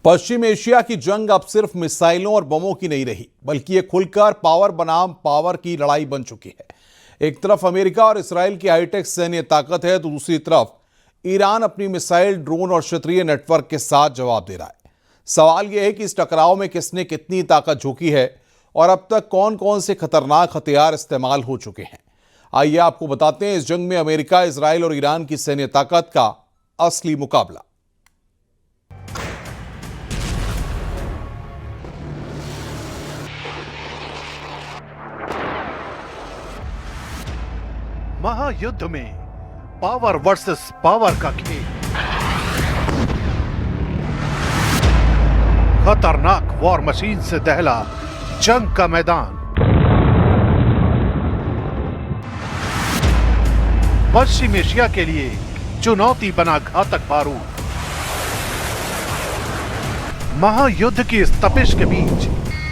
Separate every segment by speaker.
Speaker 1: पश्चिम Asia की जंग अब सिर्फ मिसाइलों और बमों की नहीं रही, बल्कि ये खुलकर पावर बनाम पावर की लड़ाई बन चुकी है। एक तरफ अमेरिका और इसराइल की हाईटेक सैन्य ताकत है, तो दूसरी तरफ ईरान अपनी मिसाइल, ड्रोन और क्षेत्रीय नेटवर्क के साथ जवाब दे रहा है। सवाल यह है कि इस टकराव में किसने कितनी ताकत झोंकी है और अब तक कौन कौन से खतरनाक हथियार इस्तेमाल हो चुके हैं। आइए आपको बताते हैं इस जंग में अमेरिका, इसराइल और ईरान की सैन्य ताकत का असली मुकाबला।
Speaker 2: महायुद्ध में पावर वर्सेस पावर का खेल, खतरनाक वॉर मशीन से दहला जंग का मैदान। पश्चिम एशिया के लिए चुनौती बना घातक बारूद। महायुद्ध की इस तपिश के बीच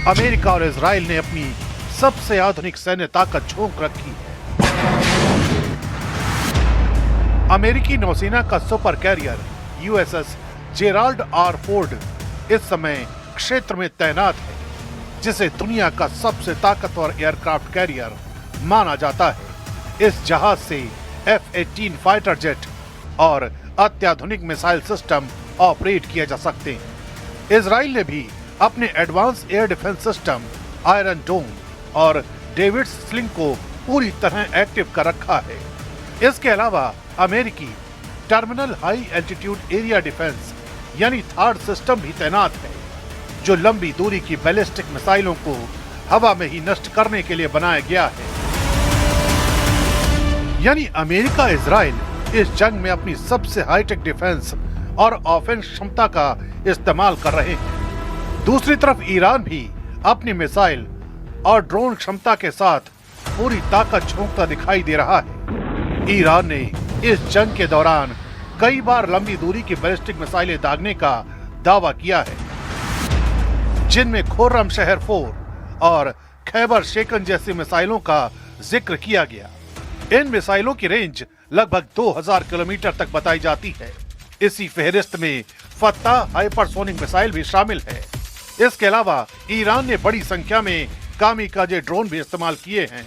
Speaker 2: अमेरिका और इजराइल ने अपनी सबसे आधुनिक सैन्य ताकत झोंक रखी है। अमेरिकी नौसेना का super career USS Gerald R Ford इस समय क्षेत्र में तैनात है, जिसे दुनिया का सबसे ताकतवर एयरक्राफ्ट कैरियर माना जाता है। इस जहाज से F-18 फाइटर जेट और अत्याधुनिक मिसाइल सिस्टम ऑपरेट किए जा सकते हैं। इजराइल ने भी अपने advance air defence system Iron Dome और डेविड्स स्लिंग को पूरी तरह एक्टिव कर रखा है। इसके अलावा अमेरिकी terminal high altitude area defence यानी थार्ड सिस्टम भी तैनात है, जो लंबी दूरी की बैलिस्टिक मिसाइलों को हवा में ही नष्ट करने के लिए बनाया गया है। यानी अमेरिका इजराइल इस जंग में अपनी सबसे हाईटेक डिफेंस और ऑफेंस क्षमता का इस्तेमाल कर रहे हैं। दूसरी तरफ ईरान भी अपनी मिसाइल और ड्रोन क्षमता के साथ पूरी ताकत झोंकता दिखाई दे रहा है। ईरान ने इस जंग के दौरान कई बार लंबी दूरी की बैलिस्टिक मिसाइलें दागने का दावा किया है, जिनमें खुर्रम शहर 4 और खैबर शेकन जैसी मिसाइलों का जिक्र किया गया। इन मिसाइलों की रेंज लगभग 2000 किलोमीटर तक बताई जाती है। इसी फहरिस्त में फत्ताह हाइपरसोनिक मिसाइल भी शामिल है। इसके अलावा ईरान ने बड़ी संख्या में कामिकाजे ड्रोन भी इस्तेमाल किए हैं,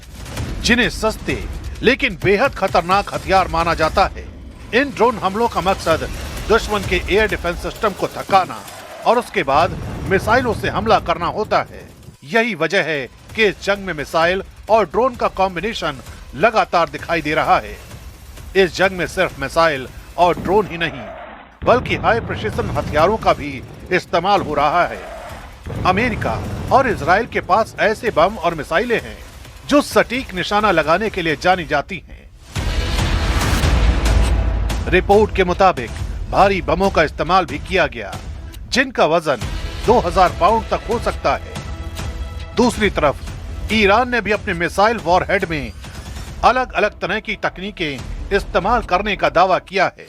Speaker 2: जिन्हें सस्ते लेकिन बेहद खतरनाक हथियार माना जाता है। इन ड्रोन हमलों का मकसद दुश्मन के एयर डिफेंस सिस्टम को थकाना और उसके बाद मिसाइलों से हमला करना होता है। यही वजह है कि इस जंग में मिसाइल और ड्रोन का कॉम्बिनेशन लगातार दिखाई दे रहा है। इस जंग में सिर्फ मिसाइल और ड्रोन ही नहीं, बल्कि हाई प्रिसिशन हथियारों का भी इस्तेमाल हो रहा है। अमेरिका और इजराइल के पास ऐसे बम और मिसाइलें हैं जो सटीक निशाना लगाने के लिए जानी जाती हैं। रिपोर्ट के मुताबिक भारी बमों का इस्तेमाल भी किया गया, जिनका वजन 2000 पाउंड तक हो सकता है। दूसरी तरफ ईरान ने भी अपने मिसाइल वॉरहेड में अलग अलग तरह की तकनीकें इस्तेमाल करने का दावा किया है।